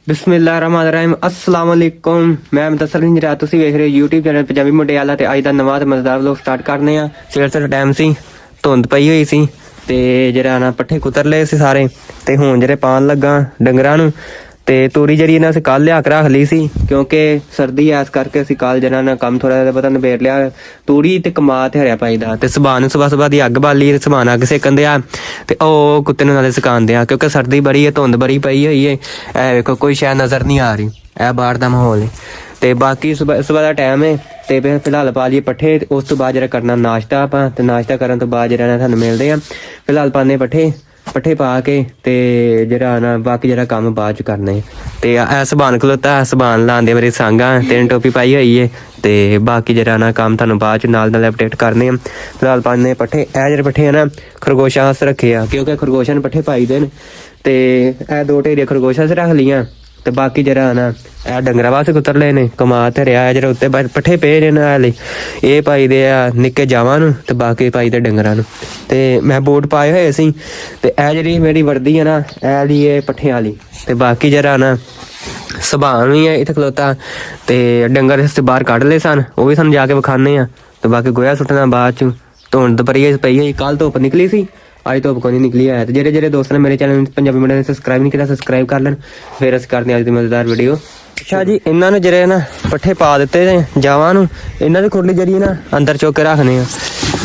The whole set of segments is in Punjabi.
ਬਿਸਮਿਲ੍ਲਾਹਿਰਰਹਿਮਾਨਿਰਰਹੀਮ अस्सलाम वालेकुम। मैं मुदस्सिर हिंजरा, ਤੁਸੀਂ ਵੇਖ ਰਹੇ ਹੋ YouTube ਚੈਨਲ ਪੰਜਾਬੀ ਮੁੰਡਿਆਲਾ ਤੇ ਅੱਜ ਦਾ ਨਵਾਂ ਤੇ ਮਜ਼ੇਦਾਰ ਵਲੌਗ ਸਟਾਰਟ ਕਰਨੇ ਆ। ਸਵੇਰ ਦਾ ਟਾਈਮ ਸੀ, ਧੁੰਦ ਪਈ ਹੋਈ ਸੀ ਤੇ ਜਿਹੜਾ ਨਾ ਪੱਠੇ ਕੁਤਰ ਲਏ ਸੀ ਸਾਰੇ ਤੇ ਹੁਣ ਜਿਹੜੇ ਪਾਣ ਲੱਗਾ ਡੰਗਰਾਂ ਨੂੰ ਤੇ ਤੂੜੀ ਜਿਹੜੀ ਇਹਨਾਂ ਅਸੀਂ ਕੱਲ ਲਿਆ ਕੇ ਰੱਖ ਲਈ ਸੀ ਕਿਉਂਕਿ ਸਰਦੀ ਐਸ ਕਰਕੇ ਅਸੀਂ ਕੱਲ ਜਿਹੜਾ ਨਾ ਕੰਮ ਥੋੜਾ ਜਿਹਾ ਪਤਾ ਨਿਬੇੜ ਲਿਆ। ਤੂੜੀ ਤੇ ਕਮਾ ਤੇ ਹਰਿਆ ਪਾਈਦਾ ਤੇ ਸੁਬਾਹ ਨੂੰ ਸੁਬਾਹ ਦੀ ਅੱਗ ਬਾਲੀ ਸਮਾਨ ਅੱਗ ਸੇਕਣ ਦਿਆ ਤੇ ਉਹ ਕੁੱਤੇ ਨੂੰ ਨਾਲੇ ਸੁਕਾਉਂਦੇ ਆ ਕਿਉਂਕਿ ਸਰਦੀ ਬੜੀ ਹੈ, ਧੁੰਦ ਬੜੀ ਪਈ ਹੋਈ ਹੈ। ਇਹ ਵੇਖੋ ਕੋਈ ਸ਼ਾਇਦ ਨਜ਼ਰ ਨਹੀਂ ਆ ਰਹੀ, ਇਹ ਬਾਹਰ ਦਾ ਮਾਹੌਲ ਹੈ ਤੇ ਬਾਕੀ ਸੁਬਾਹ ਦਾ ਟਾਈਮ ਹੈ ਤੇ ਫਿਲਹਾਲ ਪਾ ਲਈਏ ਪੱਠੇ ਤੇ ਉਸ ਤੋਂ ਬਾਅਦ ਜਿਹੜਾ ਕਰਨਾ ਨਾਸ਼ਤਾ ਆਪਾਂ ਤੇ ਨਾਸ਼ਤਾ ਕਰਨ ਤੋਂ ਬਾਅਦ ਜਿਹੜਾ ਨਾ ਤੁਹਾਨੂੰ ਮਿਲਦੇ ਆ। ਫਿਲਹਾਲ ਪਾਣੇ ਪੱਠੇ ਪਾ ਕੇ ਤੇ ਜਿਹੜਾ ਨਾ ਬਾਕੀ ਜਿਹੜਾ ਕੰਮ ਬਾਅਦ ਚ ਕਰਨੇ ਤੇ ਇਹ ਸਬਾਨ ਖਲੋਤਾ ਸਬਾਨ ਲਾਉਂਦੇ ਮੇਰੀ ਸੰਗਾਂ ਤਿੰਨ ਟੋਪੀ ਪਾਈ ਹੋਈ ਹੈ ਤੇ ਬਾਕੀ ਜਿਹੜਾ ਨਾ ਕੰਮ ਤੁਹਾਨੂੰ ਬਾਅਦ ਚ ਨਾਲ ਅਪਡੇਟ ਕਰਨੇ ਆ। ਫਿਲਹਾਲ ਪਾਣੇ ਪੱਠੇ, ਇਹ ਜਿਹੜੇ ਪੱਠੇ ਆ ਨਾ ਖਰਗੋਸ਼ਾਂ ਵਾਸਤੇ ਰੱਖੇ ਆ ਕਿਉਂਕਿ ਖਰਗੋਸ਼ਾਂ ਨੂੰ ਪੱਠੇ ਪਾਈਦੇ ਨੇ ਤੇ ਇਹ ਦੋ ਢੇਰੀਆਂ ਖਰਗੋਸ਼ਾਂ ਵਾਸਤੇ ਰੱਖ ਲਈਆਂ ਤੇ ਬਾਕੀ ਜਿਹੜਾ ਨਾ ਇਹ ਡੰਗਰਾਂ ਵਾਸਤੇ ਕੁਤਰ ਲਏ ਨੇ ਕਮਾ ਤੇ ਰਿਹਾ ਜਿਹੜਾ ਉੱਤੇ ਪੱਠੇ ਪਏ ਨੇ ਨਾਲੇ ਇਹ ਪਾਈਦੇ ਆ ਨਿੱਕੇ ਜਾਵਾਂ ਨੂੰ ਤੇ ਬਾਕੀ ਪਾਈਦੇ ਡੰਗਰਾਂ ਨੂੰ। ਤੇ ਮੈਂ ਬੂਟ ਪਾਏ ਹੋਏ ਸੀ ਤੇ ਇਹ ਜਿਹੜੀ ਮੇਰੀ ਵਰਦੀ ਹੈ ਨਾ ਇਹ ਲਈ ਇਹ ਪੱਠਿਆਂ ਵਾਲੀ ਤੇ ਬਾਕੀ ਜਿਹੜਾ ਨਾ ਸੁਭਾਨ ਵੀ ਹੈ ਇੱਥੇ ਖਲੋਤਾ ਤੇ ਡੰਗਰ ਇਸ ਬਾਹਰ ਕੱਢ ਲਏ ਸਨ, ਉਹ ਵੀ ਸਾਨੂੰ ਜਾ ਕੇ ਵਿਖਾਉਂਦੇ ਆ ਤੇ ਬਾਕੀ ਗੋਇਆ ਸੁੱਟਣਾ ਬਾਅਦ ਚ। ਧੁੰਦ ਪਈ ਹੋਈ ਕੱਲ ਧੁੱਪ ਨਿਕਲੀ ਸੀ, ਅੱਜ ਧੁੱਪ ਕੋਈ ਨਹੀਂ ਨਿਕਲੀ ਹੈ। ਤੇ ਜਿਹੜੇ ਦੋਸਤ ਨੇ ਮੇਰੇ ਚੈਨਲ ਪੰਜਾਬੀ ਮੁੰਡੇ ਨੇ ਸਬਸਕ੍ਰਾਈਬ ਨਹੀਂ ਕੀਤਾ ਸਬਸਕ੍ਰਾਈਬ ਕਰ ਲੈਣ। ਫਿਰ ਅਸੀਂ ਕਰਦੇ ਹਾਂ ਅੱਜ ਦੀ ਮਜ਼ੇਦਾਰ ਵੀਡੀਓ। ਅੱਛਾ ਜੀ, ਇਹਨਾਂ ਨੂੰ ਜਿਹੜੇ ਨਾ ਪੱਠੇ ਪਾ ਦਿੱਤੇ ਨੇ ਜਾਵਾਂ ਨੂੰ, ਇਹਨਾਂ ਦੀ ਖੁਰਲੀ ਜਿਹੜੀ ਨਾ ਅੰਦਰ ਚੁੱਕ ਕੇ ਰੱਖਣੇ ਆ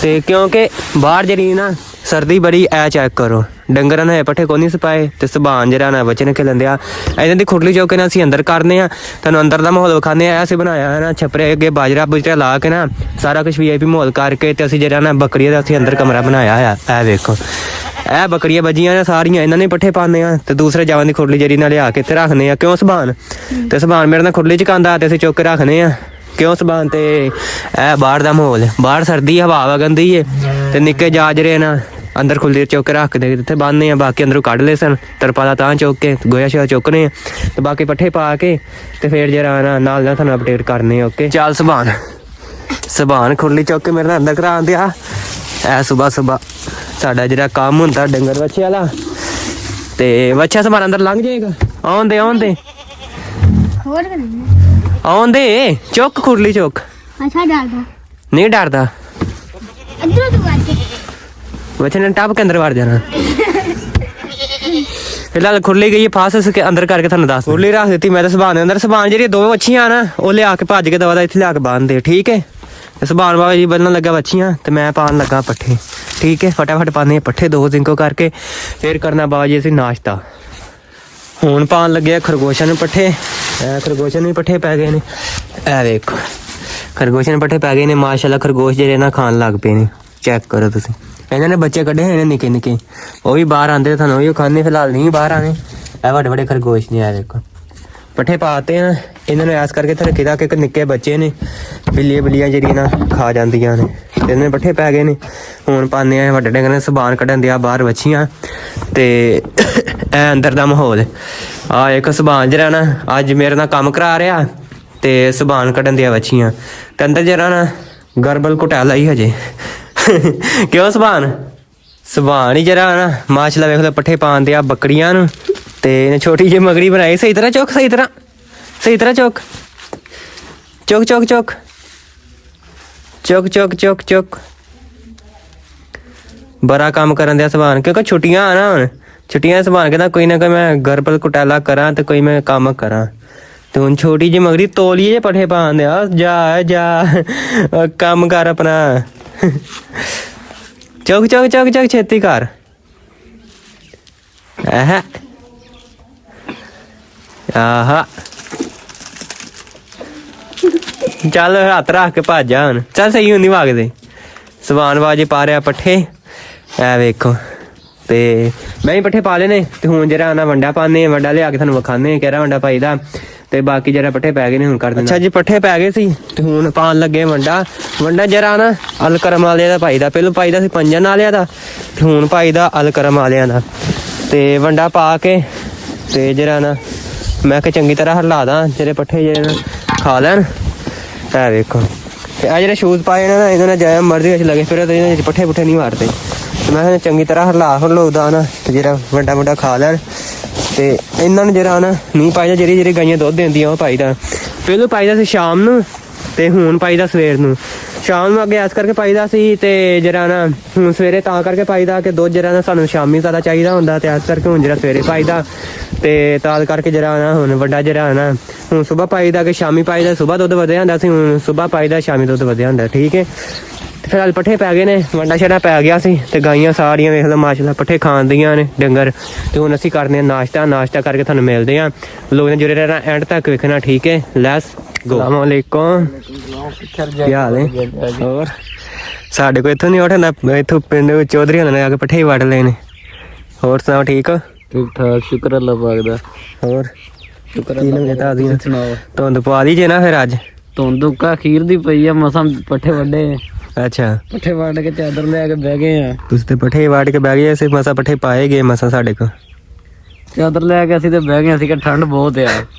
ਤੇ ਕਿਉਂਕਿ ਬਾਹਰ ਜਿਹੜੀ ਨਾ ਸਰਦੀ ਬੜੀ ਐ ਚੈੱਕ ਕਰੋ ਡੰਗਰਾਂ ਨੇ ਪੱਠੇ ਕੋਈ ਨਹੀਂ ਸਪਾਏ ਤੇ ਸੁਭਾਨ ਜਿਹੜਾ ਨਾ ਬੱਚੇ ਨੇ ਖੇਲਣ ਦਿਆ। ਇਹਨਾਂ ਦੀ ਖੁਰਲੀ ਚੁੱਕ ਕੇ ਨਾ ਅਸੀਂ ਅੰਦਰ ਕਰਨੇ ਆ, ਤੁਹਾਨੂੰ ਅੰਦਰ ਦਾ ਮਾਹੌਲ ਵਿਖਾਉਂਦੇ ਆ। ਅਸੀਂ ਬਣਾਇਆ ਹੈ ਨਾ ਛੱਪਰੇ ਅੱਗੇ ਬਾਜਰਾ ਬੁਜਰਾ ਲਾ ਕੇ ਨਾ ਸਾਰਾ ਕੁਛ VIP ਮਾਹੌਲ ਕਰਕੇ ਤੇ ਅਸੀਂ ਜਿਹੜਾ ਨਾ ਬੱਕਰੀਆਂ ਦਾ ਅਸੀਂ ਅੰਦਰ ਕਮਰਾ ਬਣਾਇਆ ਆ। ਇਹ ਵੇਖੋ ਇਹ ਬੱਕਰੀਆਂ ਬੱਜੀਆਂ ਨੇ ਸਾਰੀਆਂ, ਇਹਨਾਂ ਨੇ ਪੱਠੇ ਪਾਉਂਦੇ ਆ ਤੇ ਦੂਸਰੇ ਜਾਵਾਂ ਦੀ ਖੁਰਲੀ ਜਿਹੜੀ ਨਾਲ ਲਿਆ ਕੇ ਇੱਥੇ ਰੱਖਦੇ ਆ। ਕਿਉਂ ਸੁਭਾਨ ਤੇ ਸੁਭਾਨ ਮੇਰੇ ਨਾਲ ਖੁਰਲੀ ਚ ਕਾਂਦਾ ਤੇ ਅਸੀਂ ਚੁੱਕ ਕੇ ਰੱਖਦੇ ਆ ਕਿਉਂ ਸੁਭਾਨ। ਤੇ ਇਹ ਬਾਹਰ ਦਾ ਮਾਹੌਲ, ਬਾਹਰ ਸਰਦੀ ਹਵਾ ਵਗੰਦੀ ਏ ਤੇ ਨਿੱਕੇ ਜਾਜਰੇ ਨਾ ਅੰਦਰ ਖੁੱਲੀ ਚੁੱਕ ਕੇ ਰੱਖਦੇ ਇੱਥੇ ਬੰਨ੍ਹਦੇ ਆ। ਬਾਕੀ ਅੰਦਰੋਂ ਕੱਢ ਲਏ ਸਨ ਤਰਪਾਲਾ ਤਾਂ ਚੁੱਕ ਕੇ ਗੋਇਆ ਸ਼ੋਆ ਚੁੱਕਣੇ ਆ ਤੇ ਬਾਕੀ ਪੱਠੇ ਪਾ ਕੇ ਤੇ ਫਿਰ ਜਿਹੜਾ ਨਾਲ ਤੁਹਾਨੂੰ ਅਪਡੇਟ ਕਰਨੇ। ਓਕੇ ਚੱਲ ਸੁਭਾਨ ਖੁਰਲੀ ਚੁੱਕ ਕੇ ਮੇਰੇ ਨਾਲ ਅੰਦਰ ਕਰਾ ਆਉਂਦੇ ਆ। ਇਹ ਸੁਬਾਹ ਸਾਡਾ ਜਿਹੜਾ ਕੰਮ ਹੁੰਦਾ ਡੰਗਰ ਵੱਛੇ ਵਾਲਾ ਤੇ ਵੱਛਾ ਸਮਾਨ ਅੰਦਰ ਲੰਘ ਜਾਏਗਾ। ਆਉਂਦੇ ਚੁੱਕ ਖੁਰਲੀ ਚੁੱਕ। ਅੱਛਾ ਡਰਦਾ ਨਹੀਂ ਡਰਦਾ, ਇੱਧਰੋਂ ਤੂੰ ਵੱਜ बच्चे ने टप के अंदर वार जाना। फिलहाल खुरली गई फास के अंदर करके थानू दस खुरली रख दी। मैं तो सुभान अंदर सुभान जी दो बच्चियां ना वो लिया के भज के दवा इतने लिया के बांध दे ठीक है। सुभान बाबा जी बनने लगा बच्चियां तो मैं पान लगा पट्ठे ठीक है। फटाफट पाने पट्ठे दो जिंको करके फिर करना बाबा जी असीं नाश्ता। हुण पान लगे खरगोशां नूं पट्ठे, खरगोशां नूं पट्ठे पै गए ने। ए देखो खरगोशां नूं पट्ठे पै गए ने माशाअल्लाह। खरगोश जिहड़े ना खान लग पे ने, चेक करो तुसीं। ਇਹਨਾਂ ਨੇ ਬੱਚੇ ਕੱਢੇ ਹੋਏ ਨੇ ਨਿੱਕੇ ਨਿੱਕੇ, ਉਹ ਵੀ ਬਾਹਰ ਆਉਂਦੇ ਤੁਹਾਨੂੰ ਉਹ ਖਾਣੇ। ਫਿਲਹਾਲ ਨਹੀਂ ਬਾਹਰ ਆਣੇ, ਇਹ ਵੱਡੇ ਵੱਡੇ ਖਰਗੋਸ਼ ਨੇ। ਆ ਦੇਖੋ ਪੱਠੇ ਪਾਤੇ ਆ ਇਹਨਾਂ ਨੂੰ ਐਸ ਕਰਕੇ ਇੱਥੇ ਰੱਖੀ ਦਾ ਕਿ ਨਿੱਕੇ ਬੱਚੇ ਨੇ ਬਿੱਲੀਆਂ ਜਿਹੜੀਆਂ ਨਾ ਖਾ ਜਾਂਦੀਆਂ ਨੇ ਤੇ ਇਹਨਾਂ ਨੇ ਪੱਠੇ ਪੈ ਗਏ ਨੇ। ਹੁਣ ਪਾਉਂਦੇ ਆ ਵੱਡੇ ਡੰਗਰ ਨੇ ਸੁਭਾਨ ਕੱਢਣ ਦਿਆ ਬਾਹਰ ਵੱਛੀਆਂ ਤੇ ਇਹ ਅੰਦਰ ਦਾ ਮਾਹੌਲ ਆ। ਇੱਕ ਸੁਭਾਨ ਜਿਹੜਾ ਨਾ ਅੱਜ ਮੇਰੇ ਨਾਲ ਕੰਮ ਕਰਾ ਰਿਹਾ ਤੇ ਸੁਭਾਨ ਕੱਢਣ ਦਿਆ ਵੱਛੀਆਂ ਤੇ ਅੰਦਰ ਜਿਹੜਾ ਨਾ ਗਰਬਲ ਘੁਟਾਲਾ ਹੀ ਹਜੇ ਕਿਉਂ ਸੁਭਾਨ ਹੀ ਜਰਾ ਨਾ ਮਾਸ਼ਾਅੱਲਾ ਵੇਖ ਲਓ ਪੱਠੇ ਪਾਉਂਦੇ ਆ ਬੱਕਰੀਆਂ ਨੂੰ ਤੇ ਛੋਟੀ ਜਿਹੀ ਮਗਰੀ ਬਣਾਈ। ਸਹੀ ਤਰ੍ਹਾਂ ਚੁੱਕ, ਸਹੀ ਤਰ੍ਹਾਂ ਚੁੱਕ। ਬੜਾ ਕੰਮ ਕਰਨ ਦਿਆ ਸੁਭਾਨ ਕਿਉਂਕਿ ਛੁੱਟੀਆਂ ਆ ਨਾ, ਹੁਣ ਛੁੱਟੀਆਂ ਸੁਭਾਨ ਕਹਿੰਦਾ ਕੋਈ ਨਾ ਕੋਈ ਮੈਂ ਗਰਬਲ ਘੁਟਾਲਾ ਕਰਾਂ ਤੇ ਕੋਈ ਮੈਂ ਕੰਮ ਕਰਾਂ ਤੇ ਹੁਣ ਛੋਟੀ ਜਿਹੀ ਮਗਰੀ ਤੋਲੀਏ ਜੇ ਪੱਠੇ ਪਾਉਂਦੇ ਆ। ਜਾ ਕੰਮ ਕਰ ਆਪਣਾ ਚੁੱਕ ਛੇਤੀ ਕਰ। ਆਹਾ ਚੱਲ ਹੱਥ ਰੱਖ ਕੇ ਭੱਜ ਜਾ ਹੁਣ। ਚੱਲ ਸਹੀ ਹੁੰਦੀ ਵਾਗਦੇ ਸਵਾਨ ਬਾਜੇ ਪਾ ਰਿਹਾ ਪੱਠੇ। ਐ ਵੇਖੋ ਤੇ ਮੈਂ ਵੀ ਪੱਠੇ ਪਾ ਲਏ ਨੇ ਤੇ ਹੁਣ ਜਿਹੜਾ ਨਾ ਵੰਡਾ ਪਾਉਂਦੇ ਆ। ਵੰਡਾ ਲਿਆ ਕੇ ਤੁਹਾਨੂੰ ਵਿਖਾਉਂਦੇ ਕਿਹੜਾ ਵੰਡਾ ਪਾਈਦਾ ਤੇ ਬਾਕੀ ਜਿਹੜਾ ਪੱਠੇ ਪੈ ਗਏ ਨੇ ਹੁਣ ਕਰ ਦਿੰਦੇ। ਅੱਛਾ ਜੀ ਪੱਠੇ ਪੈ ਗਏ ਸੀ ਤੇ ਹੁਣ ਪਾਣ ਲੱਗੇ ਵੰਡਾ ਜਰਾ ਨਾ ਅਲਕਰਮ ਵਾਲਿਆਂ ਦਾ ਪਾਈਦਾ। ਪਹਿਲਾਂ ਪਾਈਦਾ ਸੀ ਪੰਜਾਂ ਵਾਲਿਆਂ ਦਾ ਤੇ ਹੁਣ ਪਾਈਦਾ ਅਲਕਰਮ ਵਾਲਿਆਂ ਦਾ। ਤੇ ਵੰਡਾ ਪਾ ਕੇ ਤੇ ਜਿਹੜਾ ਨਾ ਮੈਂ ਕਿ ਚੰਗੀ ਤਰ੍ਹਾਂ ਹਰਲਾ ਦਾਂ ਜਿਹੜੇ ਪੱਠੇ ਜਿਹੜੇ ਨਾ ਖਾ ਲੈਣ। ਇਹ ਵੇਖੋ ਤੇ ਆ ਜਿਹੜੇ ਸ਼ੂਜ਼ ਪਾਏ ਨੇ ਨਾ ਇਹਨਾਂ ਨਾਲ ਜਾਇਆ ਮਰਜ਼ੀ ਵਿੱਚ ਲੱਗੇ ਫਿਰ ਇਹਨਾਂ ਵਿੱਚ ਪੱਠੇ ਨਹੀਂ ਮਾਰਦੇ। ਤੇ ਮੈਂ ਚੰਗੀ ਤਰ੍ਹਾਂ ਹਰਲਾ ਦਾ ਨਾ ਤੇ ਜਿਹੜਾ ਵੱਡਾ ਖਾ ਲੈਣ ਤੇ ਇਹਨਾਂ ਨੂੰ ਜਿਹੜਾ ਨਾ ਨਹੀਂ ਪਾਈਦਾ, ਜਿਹੜੀ ਗਾਈਆਂ ਦੁੱਧ ਦਿੰਦੀਆਂ ਉਹ ਪਾਈਦਾ। ਪਹਿਲਾਂ ਪਾਈਦਾ ਸੀ ਸ਼ਾਮ ਨੂੰ ਤੇ ਹੁਣ ਪਾਈਦਾ ਸਵੇਰ ਨੂੰ। ਸ਼ਾਮ ਨੂੰ ਅੱਗੇ ਐਸ ਕਰਕੇ ਪਾਈਦਾ ਸੀ ਤੇ ਜਿਹੜਾ ਨਾ ਹੁਣ ਸਵੇਰੇ ਤਾਂ ਕਰਕੇ ਪਾਈਦਾ ਕਿ ਦੁੱਧ ਜਿਹੜਾ ਨਾ ਸਾਨੂੰ ਸ਼ਾਮੀ ਜ਼ਿਆਦਾ ਚਾਹੀਦਾ ਹੁੰਦਾ ਤੇ ਐਸ ਕਰਕੇ ਹੁਣ ਜਿਹੜਾ ਸਵੇਰੇ ਪਾਈਦਾ ਤੇ ਤਾਂ ਕਰਕੇ ਜਿਹੜਾ ਨਾ ਹੁਣ ਵੱਡਾ ਜਿਹੜਾ ਨਾ ਹੁਣ ਸਵੇਰ ਪਾਈਦਾ ਕਿ ਸ਼ਾਮੀ ਪਾਈਦਾ। ਸਵੇਰ ਦੁੱਧ ਵਧਿਆ ਹੁੰਦਾ ਸੀ, ਹੁਣ ਸਵੇਰ ਪਾਈਦਾ ਸ਼ਾਮੀ ਦੁੱਧ ਵਧਿਆ ਹੁੰਦਾ। ਠੀਕ ਹੈ। ਤੇ ਫਿਰ ਅੱਜ ਪੱਠੇ ਪੈ ਗਏ ਨੇ, ਵੰਡਾ ਛੜਾ ਪੈ ਗਿਆ ਸੀ ਤੇ ਗਾਈਆਂ ਸਾਰੀਆਂ ਵੇਖ ਲਓ ਮਾਸ਼ਾਅੱਲਾ ਪੱਠੇ ਖਾਂਦੀਆਂ ਨੇ ਡੰਗਰ। ਤੇ ਹੁਣ ਅਸੀਂ ਕਰਦੇ ਹਾਂ ਨਾਸ਼ਤਾ ਕਰਕੇ ਤੁਹਾਨੂੰ ਮਿਲਦੇ ਹਾਂ। ਲੋਕ ਨੇ ਜੁੜੇ ਰਹਿਣਾ ਐਂਡ ਤੱਕ ਵੇਖਣਾ। ਠੀਕ ਹੈ, ਲੈਟਸ ਗੋ। अस्सलाम वालेकुम, ਕੀ ਹਾਲ ਹੈ? ਹੋਰ ਸਾਡੇ ਕੋਲ ਇੱਥੋਂ ਨਹੀਂ ਉੱਠਦਾ, ਇੱਥੋਂ ਪਿੰਡ ਚੌਧਰੀ ਹੋਣਾ ਨੇ ਆ ਕੇ ਪੱਠੇ ਹੀ ਵੱਢ ਲਏ ਨੇ। ਹੋਰ ਸੁਣਾਓ, ਠੀਕ ਹੋ? ਠੀਕ ਠਾਕ, ਸ਼ੁਕਰ ਅੱਲਾਹ ਪਾਕ ਦਾ। ਹੋਰ ਸ਼ੁਕਰ ਕੀ ਨਵੀਂ ਤਾਜ਼ੀ ਸੁਣਾਓ। ਧੁੰਦ ਪਵਾ ਲਈ ਜੇ ਨਾ ਫਿਰ ਅੱਜ? ਧੁੰਦ ਉੱਕਾ ਖੀਰ ਦੀ ਪਈ ਆ, ਮਸਾਂ ਪੱਠੇ ਵੱਡੇ। ਅੱਛਾ, ਪੱਠੇ ਵੱਢ ਕੇ ਚਾਦਰ ਲੈ ਕੇ ਬਹਿ ਗਏ ਆ। ਤੁਸੀਂ ਤੇ ਪੱਠੇ ਵੱਢ ਕੇ ਬਹਿ ਗਏ, ਅਸੀਂ ਮਸਾ ਪੱਠੇ ਪਾਏ ਗਏ ਮਸਾ ਸਾਡੇ ਕੋਲ। ਚਾਦਰ ਲੈ ਕੇ ਅਸੀਂ ਤੇ ਬਹਿ ਗਏ, ਅਸੀਂ ਕਿ ਠੰਡ ਬਹੁਤ ਆ।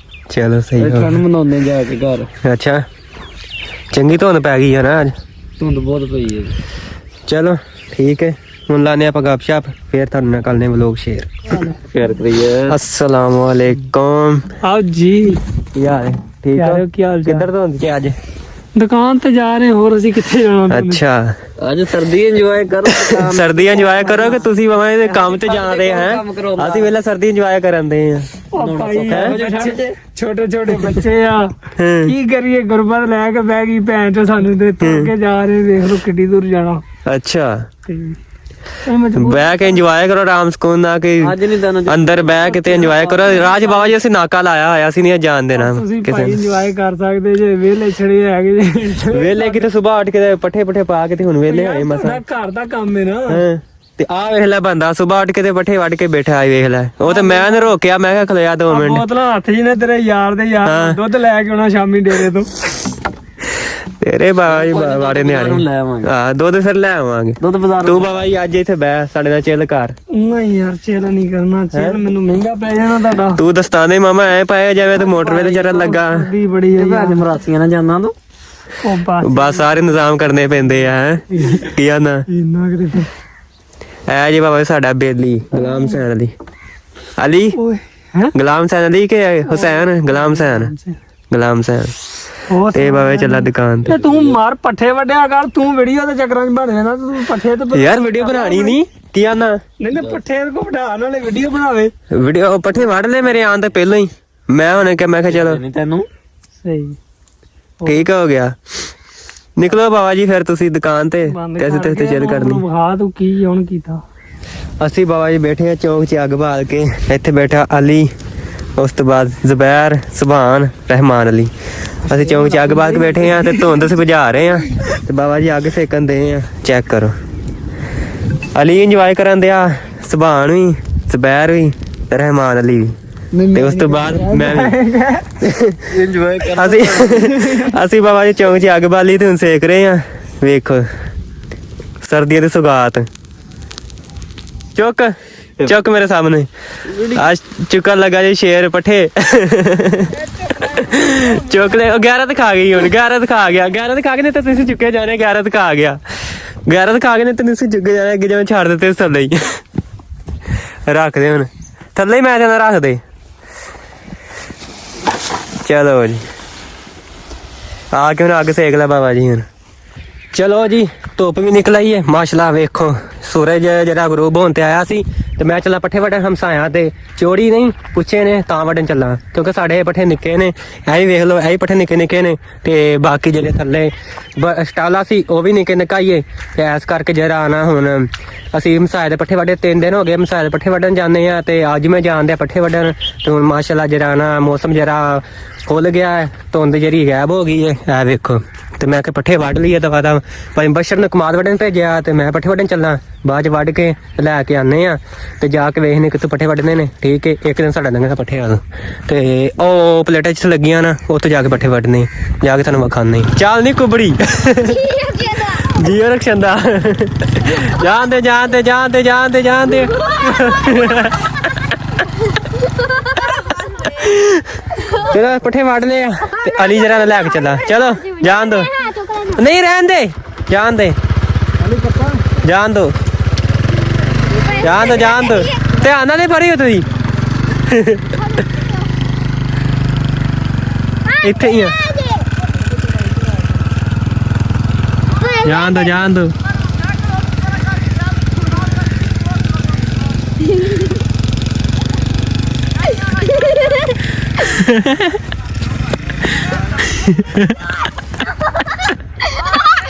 ਚਲੋ ਸਹੀ ਹੋ ਠੰਡ ਮਨਾਉਂਦੇ ਜਾ ਕੇ ਘਰ। ਅੱਛਾ, ਚੰਗੀ ਧੁੰਦ ਪੈ ਗਈ ਹੈ ਨਾ ਅੱਜ? ਧੁੰਦ ਬਹੁਤ ਪਈ ਹੈ। ਚਲੋ ਠੀਕ ਹੈ, ਹੁਣ ਲਾਨੇ ਆਪਾਂ ਗੱਪਸ਼ਪ, ਫਿਰ ਤੁਹਾਨੂੰ ਨਾਲ ਕਰਨੇ ਵਲੋਗ ਸ਼ੇਅਰ। ਪਿਆਰ ਕਰੀਏ। अस्सलाम वालेकुम। ਆਓ ਜੀ, ਕੀ ਹਾਲ ਹੈ? ਠੀਕ ਹੋ? ਕੀ ਹਾਲ ਚਾਲ? ਕਿੱਧਰ ਧੁੰਦ ਚ ਅੱਜ? ਦੁਕਾਨ ਤੇ ਜਾ ਰਹੇ, ਹੋਰ ਅਸੀਂ ਕਿੱਥੇ ਜਾਣਾ? ਅੱਛਾ, ਅੱਜ ਸਰਦੀ ਇੰਜੋਏ ਕਰੋ। ਸਰਦੀ ਇੰਜੋਏ ਕਰੋ ਕਿ ਤੁਸੀਂ ਬਾਬਾ ਇਹਦੇ ਕੰਮ ਤੇ ਜਾਂਦੇ ਹੈ? ਅਸੀਂ ਵੇਲੇ ਸਰਦੀ ਇੰਜੋਏ ਕਰਨ ਦੇ ਆ। ਛੋਟੇ ਛੋਟੇ ਬੱਚੇ ਆ, ਕੀ ਕਰੀਏ? ਗੁਰਬਤ ਲੈ ਕੇ ਬਹਿ ਗਈ ਭੈਣ ਚੋ, ਸਾਨੂੰ ਤੇ ਤੁਰ ਕੇ ਜਾ ਰਹੇ। ਦੇਖ ਲਓ ਕਿੱਡੀ ਦੂਰ ਜਾਣਾ। ਅੱਛਾ, ਤੇ ਇਹ ਮਜਬੂਰ ਬਹਿ ਕੇ ਇੰਜੋਏ ਕਰੋ ਆਰਾਮ ਸਕੂਨ ਨਾਲ, ਕਿ ਅੱਜ ਨਹੀਂ ਤੈਨੂੰ ਅੰਦਰ ਬਹਿ ਕੇ ਤੇ ਇੰਜੋਏ ਕਰੋ। ਰਾਜ ਬਾਬਾ ਜੀ ਅਸੀਂ ਨਾਕਾ ਲਾਇਆ ਹੋਇਆ, ਅਸੀਂ ਨਹੀਂ ਜਾਣ ਦੇਣਾ ਤੁਸੀਂ ਕਿਸੇ ਭਾਈ ਨੂੰ। ਇੰਜੋਏ ਕਰ ਸਕਦੇ ਜੇ, ਵਿਹਲੇ ਛੜੇ ਹੈਗੇ ਜੇ। ਵੇਲੇ ਕਿਤੇ ਸਵੇਰ ਉੱਠ ਕੇ ਪੱਠੇ ਪੁੱਠੇ ਪਾ ਕੇ ਤੇ ਹੁਣ ਵੇਲੇ ਹੋਏ ਮਸਾ। ਤੁਹਾਡਾ ਘਰ ਦਾ ਕੰਮ ਹੈ ਨਾ। ਹਾਂ, ਤੇ ਆ ਵੇਖ ਲੈ ਬੰਦਾ ਸਵੇਰ ਉੱਠ ਕੇ ਤੇ ਪੱਠੇ ਵੱਢ ਕੇ ਬੈਠਾ ਆ, ਵੇਖ ਲੈ। ਉਹ ਤੇ ਮੈਂ ਨੇ ਰੋਕਿਆ, ਮੈਂ ਕਿਹਾ ਖਲੋਇਆ 2 ਮਿੰਟ। ਬੋਤਲਾਂ ਹੱਥ ਜੀ ਨੇ ਤੇਰੇ ਯਾਰ ਦੇ ਯਾਰ ਦੁੱਧ ਲੈ ਕੇ ਆਉਣਾ ਸ਼ਾਮੀ ਡੇਰੇ ਤੋਂ। ਤੇਰੇ ਬਾਬਾ ਜੀ ਬਾੜੇ ਨਿਆਣੇ। ਲੈ ਆਵਾਂਗੇ ਹਾਂ, ਦੁੱਧ ਫਿਰ ਲੈ ਆਵਾਂਗੇ। ਦੁੱਧ ਬਾਜ਼ਾਰ। ਤੂੰ ਬਾਬਾ ਜੀ ਅੱਜ ਇੱਥੇ ਬਹਿ ਸਾਡੇ ਨਾਲ ਚਿੱਲ ਕਰ। ਨਹੀਂ ਯਾਰ, ਚੇਲ ਨਹੀਂ ਕਰਨਾ। ਚੇਲ ਮੈਨੂੰ ਮਹਿੰਗਾ ਪੈ ਜਾਣਾ ਤੁਹਾਡਾ। ਤੂੰ ਦਸਤਾਨੇ ਮਾਮਾ ਐ ਪਾਇਆ ਜਾਵੇ ਤੇ ਮੋਟਰਵੇ ਤੇ ਜਰਾ ਲੱਗਾ। ਦੀ ਬੜੀ ਹੈ ਅੱਜ ਮਰਾਸੀਆਂ ਨਾਲ ਜਾਂਦਾ ਤੂੰ। ਉਹ ਬਸ ਬਸ ਸਾਰੇ ਨਿਜ਼ਾਮ ਕਰਨੇ ਪੈਂਦੇ ਆ। ਹੈਂ? ਕੀ ਆਨਾ ਇੰਨਾ ਕਰੇ। ਐ ਜੀ ਬਾਬਾ ਜੀ ਸਾਡਾ ਬੇਲੀ ਗੁਲਾਮ ਹੁਸੈਨ ਅਲੀ। ਅਲੀ ਓਏ ਹੈ ਗੁਲਾਮ ਹੁਸੈਨ ਅਲੀ ਕਿ ਹੁਸੈਨ? ਗੁਲਾਮ ਹੁਸੈਨ, ਗੁਲਾਮ ਹੁਸੈਨ। ਹੋਰ ਤੇ ਬਾਬਾ ਚੱਲਾ ਦੁਕਾਨ ਤੇ। ਤੇ ਤੂੰ ਮਾਰ ਪੱਠੇ ਵੱਢਿਆ ਕਰ, ਤੂੰ ਵੀਡੀਓ ਦੇ ਚੱਕਰਾਂ 'ਚ ਬਣ ਜਾਣਾ। ਤੂੰ ਪੱਠੇ ਤੇ ਯਾਰ ਵੀਡੀਓ ਬਣਾਣੀ ਨਹੀਂ। ਕੀ ਆਨਾ? ਨਹੀਂ ਨਹੀਂ, ਪੱਠੇ ਕੋ ਵਢਾਣ ਵਾਲੇ ਵੀਡੀਓ ਬਣਾਵੇ। ਵੀਡੀਓ ਪੱਠੇ ਵੱਢ ਲੈ ਮੇਰੇ ਆਉਣ ਤੋਂ ਪਹਿਲਾਂ ਹੀ। ਮੈਂ ਹੁਣ ਕਿ ਮੈਂ ਕਿਹਾ ਚਲੋ ਨਹੀਂ ਤੈਨੂੰ ਸਹੀ ਠੀਕ ਹੋ ਗਿਆ। ਨਿਕਲੋ ਬਾਬਾ ਜੀ ਫਿਰ ਤੁਸੀਂ ਦੁਕਾਨ ਤੇ, ਤੇ ਅਸੀਂ ਤੇ ਚੱਲ ਕਰਨੀ। ਹਾਂ ਤੂੰ ਕੀ ਹੁਣ ਕੀਤਾ? ਅਸੀਂ ਬਾਬਾ ਜੀ ਬੈਠੇ ਆ ਚੌਕ 'ਚ ਅੱਗ ਬਾਲ ਕੇ। ਇੱਥੇ ਬੈਠਾ ਅਲੀ, ਉਸ ਤੋਂ ਬਾਅਦ ਜ਼ੁਬੈਰ, ਸੁਭਾਨ, ਰਹਿਮਾਨ ਅਲੀ। ਅਸੀਂ ਚੌਕ 'ਚ ਅੱਗ ਬਾਲ ਕੇ ਬੈਠੇ ਆ ਤੇ ਧੁੰਦ ਅਸੀਂ ਬੁਝਾ ਰਹੇ ਆ ਤੇ ਬਾਬਾ ਜੀ ਅੱਗ ਸੇਕਣ ਦੇ ਆ। ਚੈੱਕ ਕਰੋ, ਅਲੀ ਇੰਜੋਏ ਕਰਨ ਦਿਆ, ਸੁਭਾਨ ਵੀ, ਜ਼ੁਬੈਰ ਵੀ ਤੇ ਰਹਿਮਾਨ ਅਲੀ ਵੀ। ਤੇ ਉਸ ਤੋਂ ਬਾਅਦ ਮੈਂ ਵੀ ਇੰਜੋਏ ਕਰ। ਅਸੀਂ ਬਾਬਾ ਜੀ ਚੌਂਕ 'ਚ ਅੱਗ ਬਾਲੀ ਤੇ ਹੁਣ ਸੇਕ ਰਹੇ ਆ। ਵੇਖੋ ਸਰਦੀਆਂ ਦੀ ਸੁਗਾਤ। ਚੁੱਕ ਚੁੱਕ ਮੇਰੇ ਸਾਹਮਣੇ ਅੱਜ ਚੁੱਕਣ ਲੱਗਾ ਜੀ ਸ਼ੇਰ ਪੱਠੇ। ਚੁੱਕ ਲੈ। 11 ਤੱਕ ਆ ਗਈ ਹੁਣ। 11 ਤੱਕ ਆ ਗਿਆ। 11 ਤੱਕ ਆ ਗਏ ਨੇ ਤਾਂ ਤੁਸੀਂ ਚੁੱਕੇ ਜਾਣੇ। 11 ਤੱਕ ਆ ਗਿਆ। 11 ਤੱਕ ਆ ਗਏ ਨੇ ਤਾਂ ਤੁਸੀਂ ਚੁੱਕੇ ਜਾਣੇ। ਅੱਗੇ ਜਿਵੇਂ ਛੱਡ ਦਿੱਤੇ ਥੱਲੇ ਹੀ ਰੱਖਦੇ ਹੁਣ। ਥੱਲੇ ਹੀ ਮੈਂ ਜਾਣਾ ਰੱਖਦੇ। ਚਲੋ ਜੀ ਆ ਕੇ ਹੁਣ ਅੱਗ ਸੇਕ ਲੈ ਬਾਬਾ ਜੀ ਹੁਣ। ਚਲੋ ਜੀ ਧੁੱਪ ਵੀ ਨਿਕਲ ਆਈ ਹੈ ਮਾਸ਼ਾਅੱਲਾ। ਵੇਖੋ ਸੂਰਜ ਜਿਹੜਾ ਗਰੂਬ ਹੋਣ ਤੇ ਆਇਆ ਸੀ ਤੇ ਮੈਂ ਚੱਲਾ ਪੱਠੇ ਵੱਢਣ ਹਮਸਾਇਆ ਤੇ ਚੋੜੀ ਨਹੀਂ ਪੁੱਛੇ ਨੇ ਤਾਂ ਵੱਢਣ ਚੱਲਾਂ, ਕਿਉਂਕਿ ਸਾਡੇ ਪੱਠੇ ਨਿੱਕੇ ਨੇ। ਇਹ ਵੀ ਵੇਖ ਲਓ, ਇਹ ਪੱਠੇ ਨਿੱਕੇ ਨਿੱਕੇ ਨੇ ਤੇ ਬਾਕੀ ਜਿਹੜੇ ਥੱਲੇ ਸਟਾਲਾ ਸੀ ਉਹ ਵੀ ਨਿੱਕੇ ਨਿਕਾਈਏ। ਤੇ ਇਸ ਕਰਕੇ ਜਿਹੜਾ ਨਾ ਹੁਣ ਅਸੀਂ ਹਮਸਾਏ ਦੇ ਪੱਠੇ ਵੱਢੇ 3 ਦਿਨ ਹੋ ਗਏ। ਹਮਸਾਏ ਦੇ ਪੱਠੇ ਵੱਢਣ ਜਾਂਦੇ ਆ ਤੇ ਅੱਜ ਮੈਂ ਜਾਣਦੇ ਪੱਠੇ ਵੱਢਣ। ਤੇ ਹੁਣ ਮਾਸ਼ਾਅੱਲਾ ਜਿਹੜਾ ਨਾ ਮੌਸਮ ਜਿਹੜਾ ਖੁੱਲ ਗਿਆ ਹੈ, ਧੁੰਦ ਜਿਹੜੀ ਗਾਇਬ ਹੋ ਗਈ ਹੈ। ਇਹ ਵੇਖੋ ਤੇ ਮੈਂ ਕਿ ਪੱਠੇ ਵੱਢ ਲਈਏ ਦਵਾ ਦਾ। ਭਾਈ ਬਸ਼ਰ ਨੂੰ ਕਮਾਦ ਵੱਢਣ ਭੇਜਿਆ ਤੇ ਮੈਂ ਪੱਠੇ ਵੱਢਣ ਚੱਲਾਂ। ਬਾਅਦ ਚ ਵੱਢ ਕੇ ਲੈ ਕੇ ਆਨੇ ਆ ਤੇ ਜਾ ਕੇ ਵੇਖਨੇ ਕਿੱਥੋਂ ਪੱਠੇ ਵੱਢਣੇ ਨੇ। ਠੀਕ ਹੈ, ਇੱਕ ਦਿਨ ਸਾਡਾ ਲੰਘੇਗਾ ਪੱਠੇ ਵਾਲਾ ਤੇ ਉਹ ਪਲੇਟਾਂ 'ਚ ਲੱਗੀਆਂ ਨਾ, ਉੱਥੇ ਜਾ ਕੇ ਪੱਠੇ ਵੱਢਣੇ, ਜਾ ਕੇ ਤੁਹਾਨੂੰ ਵਿਖਾਣੇ। ਚੱਲ ਨੀ ਕੁਬੜੀ ਜੀਓ ਰਖਸ਼ੰਦਾ। ਜਾਂਦੇ ਜਾਂਦੇ ਜਾਂਦੇ ਜਾਂਦੇ ਜਾਂਦੇ ਚਲੋ ਪੱਠੇ ਵੱਢ ਲਏ ਆ ਤੇ ਅਲੀ ਜਰਾ ਲੈ ਕੇ ਚੱਲਾ। ਚਲੋ ਜਾਣ ਦੋ। ਨਹੀਂ ਰਹਿਣ ਦੇ, ਜਾਣ ਦੇ, ਜਾਣ ਦੋ, ਜਾਣ ਦੋ, ਜਾਣ ਦੋ। ਧਿਆਨ ਨਾਲ ਹੀ ਭਰੀ ਹੋ ਤੁਸੀਂ। ਇੱਥੇ ਹੀ ਆ ਜਾਣ ਦੋ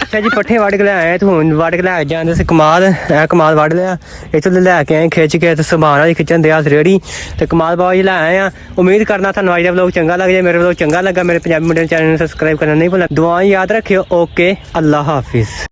ਅੱਛਾ ਜੀ ਪੱਠੇ ਵੱਢ ਕੇ ਲੈ ਆਏ ਤੇ ਹੁਣ ਵੱਢ ਕੇ ਲੈ ਜਾਂਦੇ ਸੀ ਕਮਾਦ ਇਹ ਕਮਾਦ ਵੱਢ ਲਿਆ ਇੱਥੋਂ ਲੈ ਕੇ ਆਏ ਖਿੱਚ ਕੇ ਤੇ ਸਮਾਨ ਵਾਲੀ ਖਿੱਚਣ ਦੇ ਹੱਥ ਰੇੜੀ ਤੇ ਕਮਾਦ ਬਾਬਾ ਜੀ ਲੈ ਆਏ ਆ ਉਮੀਦ ਕਰਨਾ ਤੁਹਾਨੂੰ ਅੱਜ ਦਾ ਵਲੌਗ ਚੰਗਾ ਲੱਗ ਜਾਏ ਮੇਰੇ ਵਲੌਗ ਚੰਗਾ ਲੱਗਾ ਮੇਰੇ ਪੰਜਾਬੀ ਮੁੰਡੇ ਚੈਨਲ ਨੂੰ ਸਬਸਕ੍ਰਾਈਬ ਕਰਨਾ ਨਹੀਂ ਭੁੱਲਣਾ ਦੁਆਵਾਂ ਯਾਦ ਰੱਖਿਓ ਓਕੇ ਅੱਲਾ ਹਾਫਿਜ਼